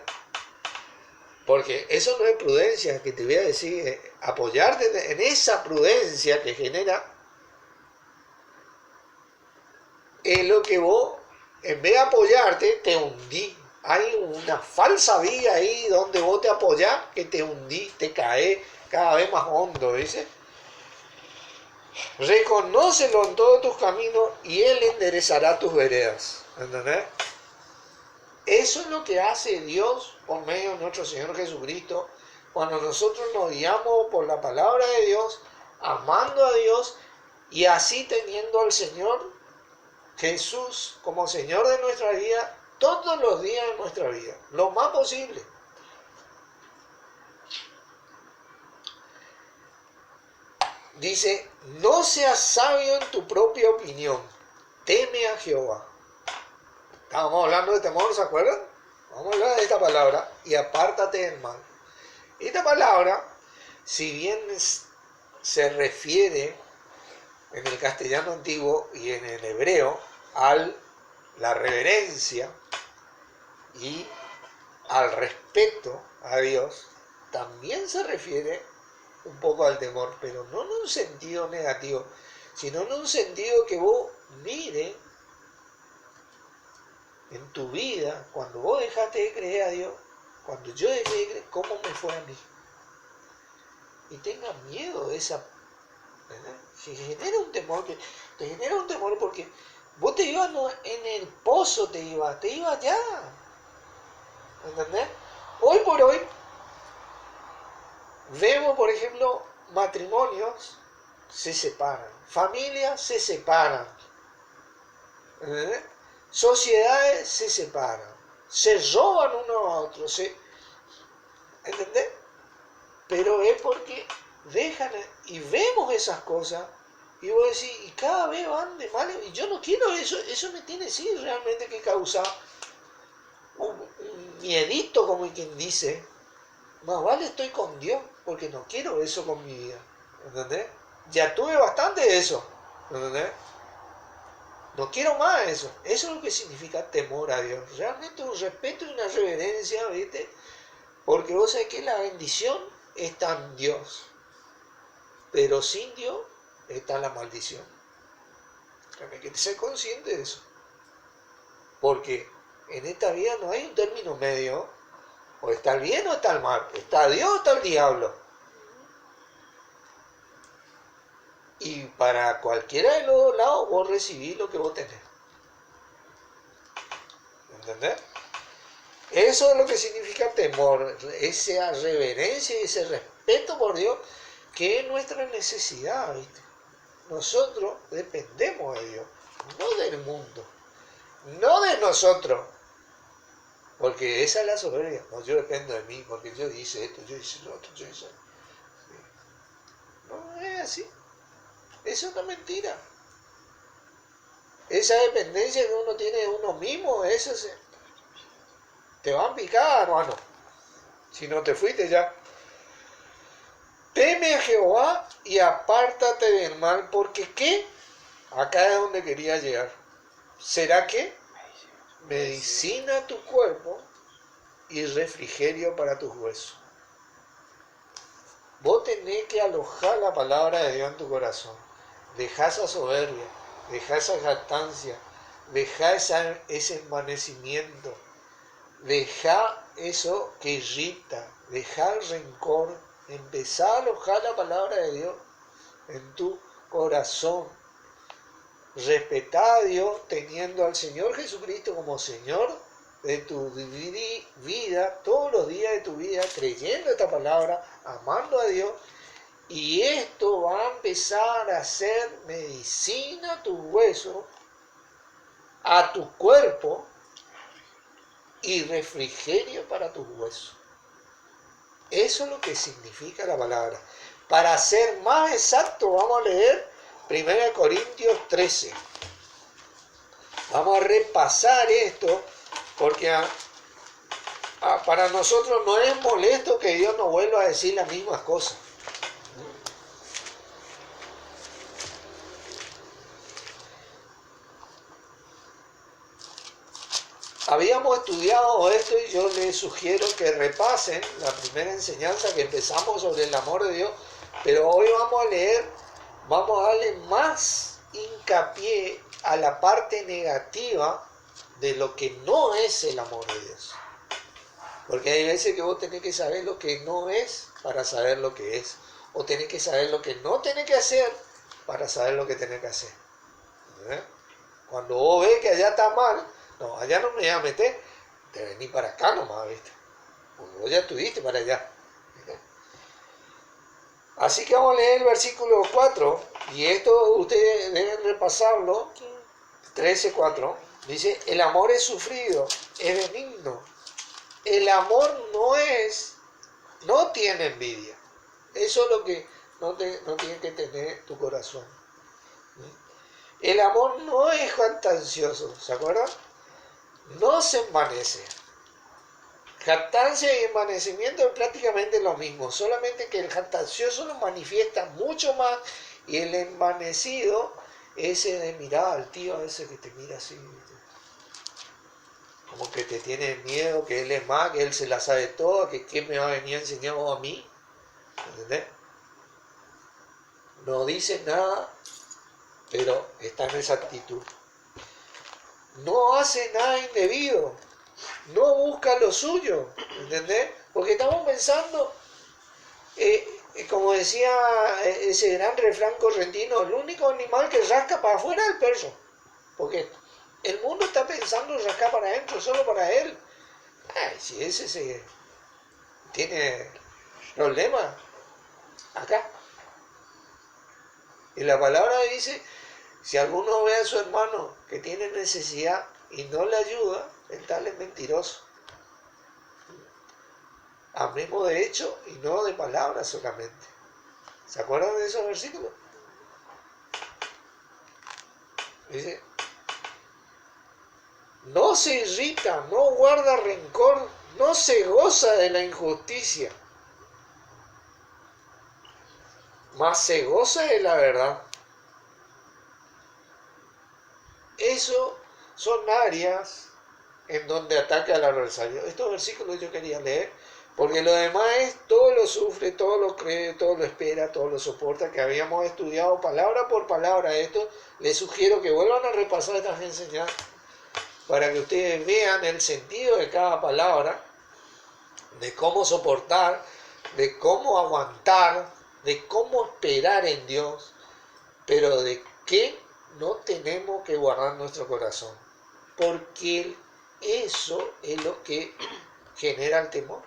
Porque eso no es prudencia, que te voy a decir, apoyarte en esa prudencia que genera, es lo que vos, en vez de apoyarte, te hundí. Hay una falsa vía ahí donde vos te apoyás, que te hundí, te caes cada vez más hondo, dice. Reconócelo en todos tus caminos y Él enderezará tus veredas. ¿Entendés? Eso es lo que hace Dios por medio de nuestro Señor Jesucristo, cuando nosotros nos guiamos por la palabra de Dios, amando a Dios y así teniendo al Señor Jesús como Señor de nuestra vida todos los días de nuestra vida, lo más posible. Dice, no seas sabio en tu propia opinión, teme a Jehová. Estábamos hablando de temor, ¿se acuerdan? Vamos a hablar de esta palabra, y apártate del mal. Esta palabra, si bien se refiere en el castellano antiguo y en el hebreo a la reverencia y al respeto a Dios, también se refiere un poco al temor, pero no en un sentido negativo, sino en un sentido que vos mires en tu vida, cuando vos dejaste de creer a Dios, cuando yo dejé de creer, ¿cómo me fue a mí? Y tengas miedo de esa, ¿verdad? Si genera un temor, te genera un temor porque vos te ibas en el pozo, te ibas allá, ¿entendés? Hoy por hoy, Vemos, por ejemplo, matrimonios se separan, familias se separan, ¿entendés? Sociedades se separan, se roban unos a otros, ¿entendés? Pero es porque dejan y vemos esas cosas y vos decís, y cada vez van de mal, y yo no quiero eso, eso me tiene sí realmente que causar un miedito, como quien dice, más vale estoy con Dios, porque no quiero eso con mi vida, ¿entendés? Ya tuve bastante de eso, ¿entendés? No quiero más eso. Eso es lo que significa temor a Dios. Realmente un respeto y una reverencia, ¿viste? Porque vos sabés que la bendición está en Dios, pero sin Dios está la maldición. Hay que ser consciente de eso. Porque en esta vida no hay un término medio. O está el bien o está el mal. Está Dios o está el diablo. Y para cualquiera de los dos lados vos recibís lo que vos tenés. ¿Entendés? Eso es lo que significa temor. Esa reverencia y ese respeto por Dios, que es nuestra necesidad, ¿viste? Nosotros dependemos de Dios, no del mundo, no de nosotros. Porque esa es la soberbia. No, yo dependo de mí, porque yo hice esto, yo hice lo otro, yo hice... No es así. Eso es una mentira. Esa dependencia que uno tiene de uno mismo, eso te van a picar, hermano. Si no te fuiste ya. Teme a Jehová y apártate del mal, porque ¿qué? Acá es donde quería llegar. ¿Será que? Medicina a tu cuerpo y refrigerio para tus huesos. Vos tenés que alojar la palabra de Dios en tu corazón. Dejá esa soberbia, dejá esa jactancia, dejá ese envanecimiento, dejá eso que irrita, dejá el rencor, empezá a alojar la palabra de Dios en tu corazón. Respetá a Dios teniendo al Señor Jesucristo como Señor de tu vida, todos los días de tu vida, creyendo esta palabra, amando a Dios, y esto va a empezar a ser medicina a tus huesos, a tu cuerpo, y refrigerio para tus huesos. Eso es lo que significa la palabra. Para ser más exacto, vamos a leer 1 Corintios 13. Vamos a repasar esto, porque para nosotros no es molesto que Dios nos vuelva a decir las mismas cosas. Habíamos estudiado esto y yo les sugiero que repasen la primera enseñanza que empezamos sobre el amor de Dios, pero hoy vamos a leer, vamos a darle más hincapié a la parte negativa de lo que no es el amor de Dios. Porque hay veces que vos tenés que saber lo que no es para saber lo que es, o tenés que saber lo que no tenés que hacer para saber lo que tenés que hacer. Cuando vos ves que allá está mal, no, allá no me voy a meter, te venís para acá nomás, ¿viste? Porque vos ya estuviste para allá. ¿Viste? Así que vamos a leer el versículo 4, y esto ustedes deben repasarlo, 13:4, dice, el amor es sufrido, es benigno. El amor no tiene envidia. Eso es lo que no tiene que tener tu corazón. El amor no es jactancioso, ¿se acuerdan? No se envanece. Jactancia y envanecimiento es prácticamente lo mismo, solamente que el jactancioso lo manifiesta mucho más y el envanecido, ese de mirada altiva, ese que te mira así, como que te tiene miedo, que él es más, que él se la sabe toda, que quién me va a venir a enseñar a mí, ¿entendés? No dice nada, pero está en esa actitud. No hace nada indebido, no busca lo suyo, ¿entendés? Porque estamos pensando, como decía ese gran refrán correntino, el único animal que rasca para afuera es el perro, porque el mundo está pensando en rascar para adentro, solo para él. Ay, si ese tiene problemas, acá. Y la palabra dice, si alguno ve a su hermano que tiene necesidad y no le ayuda, el tal es mentiroso. Amemos de hecho y no de palabras solamente. ¿Se acuerdan de esos versículos? Dice, no se irrita, no guarda rencor, no se goza de la injusticia, mas se goza de la verdad. Eso son áreas en donde ataca al adversario. Estos versículos yo quería leer, porque lo demás es todo lo sufre, todo lo cree, todo lo espera, todo lo soporta, que habíamos estudiado palabra por palabra esto. Les sugiero que vuelvan a repasar estas enseñanzas para que ustedes vean el sentido de cada palabra, de cómo soportar, de cómo aguantar, de cómo esperar en Dios, pero de qué no tenemos que guardar nuestro corazón, porque eso es lo que genera el temor.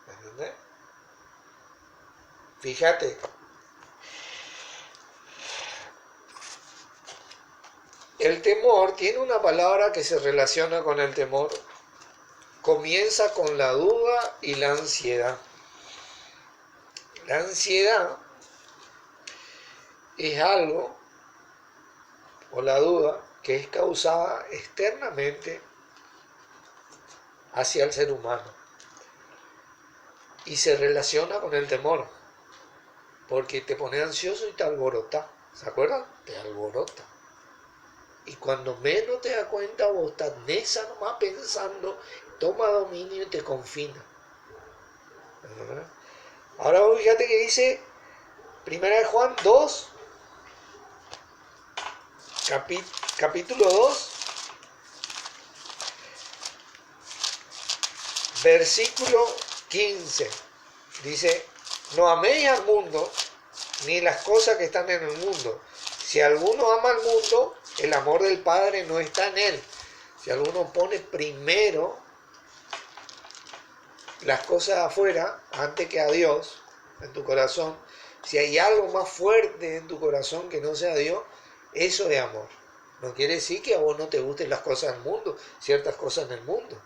¿Entendés? Fíjate, el temor tiene una palabra que se relaciona con el temor. Comienza con la duda y la ansiedad. La ansiedad es algo, o la duda, que es causada externamente hacia el ser humano y se relaciona con el temor, porque te pone ansioso y te alborota. ¿Se acuerdan? Te alborota. Y cuando menos te das cuenta, vos estás en esa nomás pensando, toma dominio y te confina. ¿Verdad? Ahora fíjate que dice 1 Juan 2, capítulo 2, versículo 15. Dice, no améis al mundo, ni las cosas que están en el mundo. Si alguno ama al mundo, el amor del Padre no está en él. Si alguno pone primero las cosas afuera, antes que a Dios, en tu corazón, si hay algo más fuerte en tu corazón que no sea Dios, eso es amor. No quiere decir que a vos no te gusten las cosas del mundo, ciertas cosas en el mundo.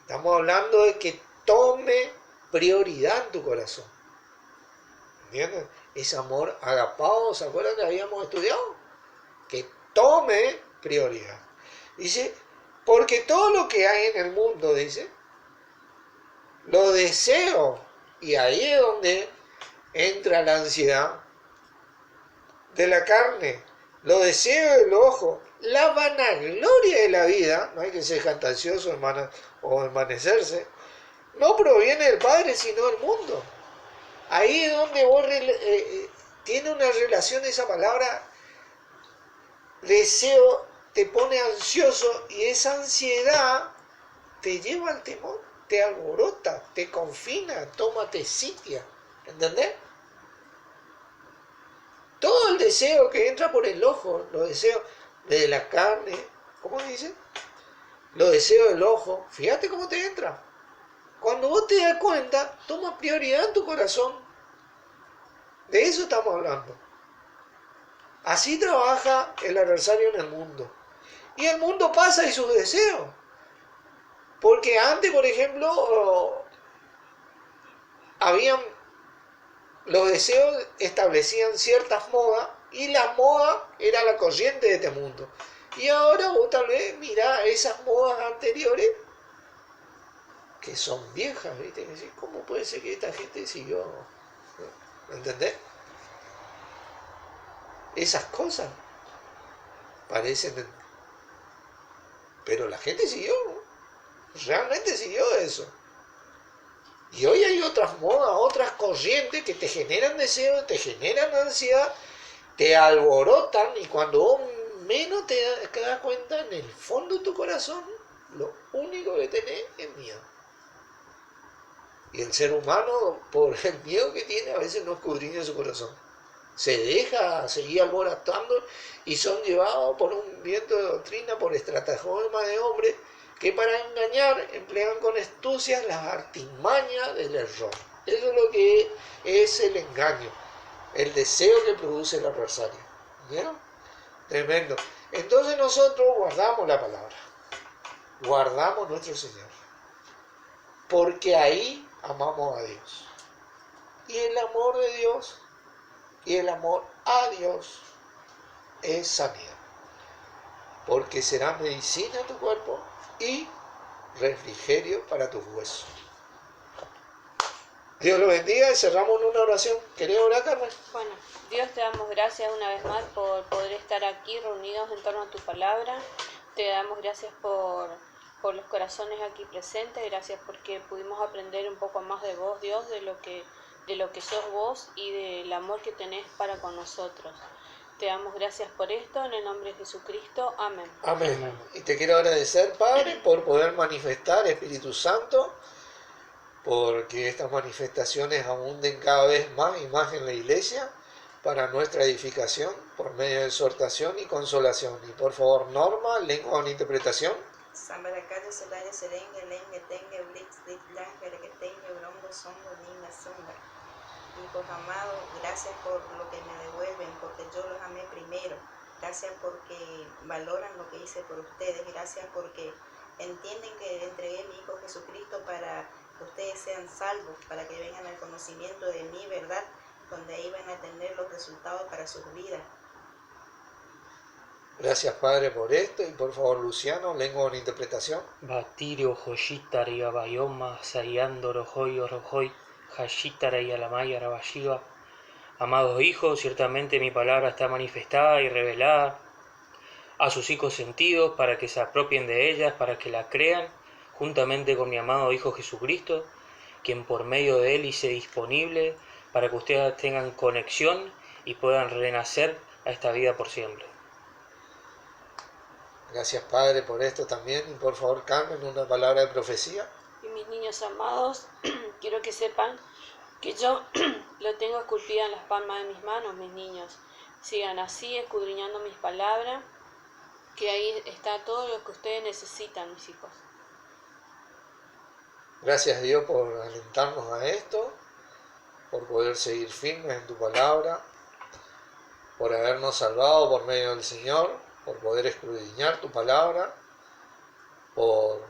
Estamos hablando de que tome prioridad en tu corazón. ¿Entienden? Es amor agapado, ¿se acuerdan que habíamos estudiado? Que tome prioridad. Dice, porque todo lo que hay en el mundo, dice, lo deseo, y ahí es donde entra la ansiedad de la carne, lo deseo del ojo, la vanagloria de la vida, no hay que ser jactancioso, hermana, o envanecerse, no proviene del Padre, sino del mundo. Ahí es donde vos tiene una relación esa palabra, deseo, te pone ansioso, y esa ansiedad te lleva al temor, te alborota, te confina, te sitia. ¿Entendés? Todo el deseo que entra por el ojo, los deseos de la carne, ¿cómo dice? Los deseos del ojo, fíjate cómo te entra. Cuando vos te das cuenta, toma prioridad en tu corazón. De eso estamos hablando. Así trabaja el adversario en el mundo. Y el mundo pasa y sus deseos. Porque antes, por ejemplo, los deseos establecían ciertas modas y la moda era la corriente de este mundo. Y ahora vos tal vez mirá esas modas anteriores que son viejas, ¿viste? ¿Cómo puede ser que esta gente siguió? ¿Entendés? Esas cosas parecen... Pero la gente siguió, realmente siguió eso. Y hoy hay otras modas, otras corrientes que te generan deseo, te generan ansiedad, te alborotan, y cuando vos menos te das cuenta, en el fondo de tu corazón, lo único que tenés es miedo. Y el ser humano, por el miedo que tiene, a veces no escudriña su corazón. Se deja seguir alborotando y son llevados por un viento de doctrina, por estratagema de hombres, que para engañar emplean con astucia las artimañas del error. Eso es lo que es el engaño, el deseo que produce el adversario. ¿Vieron? Tremendo. Entonces nosotros guardamos la palabra, guardamos nuestro Señor, porque ahí amamos a Dios. Y el amor de Dios y el amor a Dios es sanidad, porque será medicina a tu cuerpo y refrigerio para tus huesos. Dios lo bendiga y cerramos en una oración. ¿Querés orar, Carmen? Bueno, Dios, te damos gracias una vez más por poder estar aquí reunidos en torno a tu palabra. Te damos gracias por los corazones aquí presentes. Gracias porque pudimos aprender un poco más de vos, Dios, de lo que sos vos y del amor que tenés para con nosotros. Te damos gracias por esto, en el nombre de Jesucristo. Amén. Amén. Y te quiero agradecer, Padre, por poder manifestar, Espíritu Santo, porque estas manifestaciones abunden cada vez más y más en la iglesia para nuestra edificación por medio de exhortación y consolación. Y por favor, Norma, lengua con interpretación. Hijos amados, gracias por lo que me devuelven, porque yo los amé primero. Gracias porque valoran lo que hice por ustedes. Gracias porque entienden que le entregué a mi Hijo Jesucristo para que ustedes sean salvos, para que vengan al conocimiento de mi verdad, donde ahí van a tener los resultados para sus vidas. Gracias, Padre, por esto. Y por favor, Luciano, lengua con interpretación. Batirio, joyitari, abayoma, sayandoro, joy, orojoy, hashitara y alamaya, arabayiva. Amados hijos, ciertamente mi palabra está manifestada y revelada a sus 5 sentidos para que se apropien de ellas, para que la crean, juntamente con mi amado Hijo Jesucristo, quien por medio de él hice disponible para que ustedes tengan conexión y puedan renacer a esta vida por siempre. Gracias, Padre, por esto también. Y por favor, Carmen, una palabra de profecía. Y mis niños amados, quiero que sepan que yo lo tengo esculpido en las palmas de mis manos, mis niños. Sigan así, escudriñando mis palabras, que ahí está todo lo que ustedes necesitan, mis hijos. Gracias, Dios, por alentarnos a esto, por poder seguir firmes en tu palabra, por habernos salvado por medio del Señor, por poder escudriñar tu palabra, por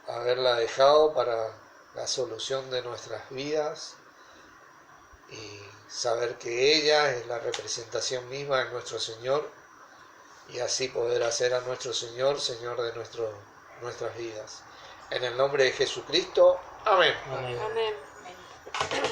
haberla dejado para la solución de nuestras vidas y saber que ella es la representación misma de nuestro Señor y así poder hacer a nuestro Señor, Señor de nuestras vidas. En el nombre de Jesucristo, amén. Amén. Amén.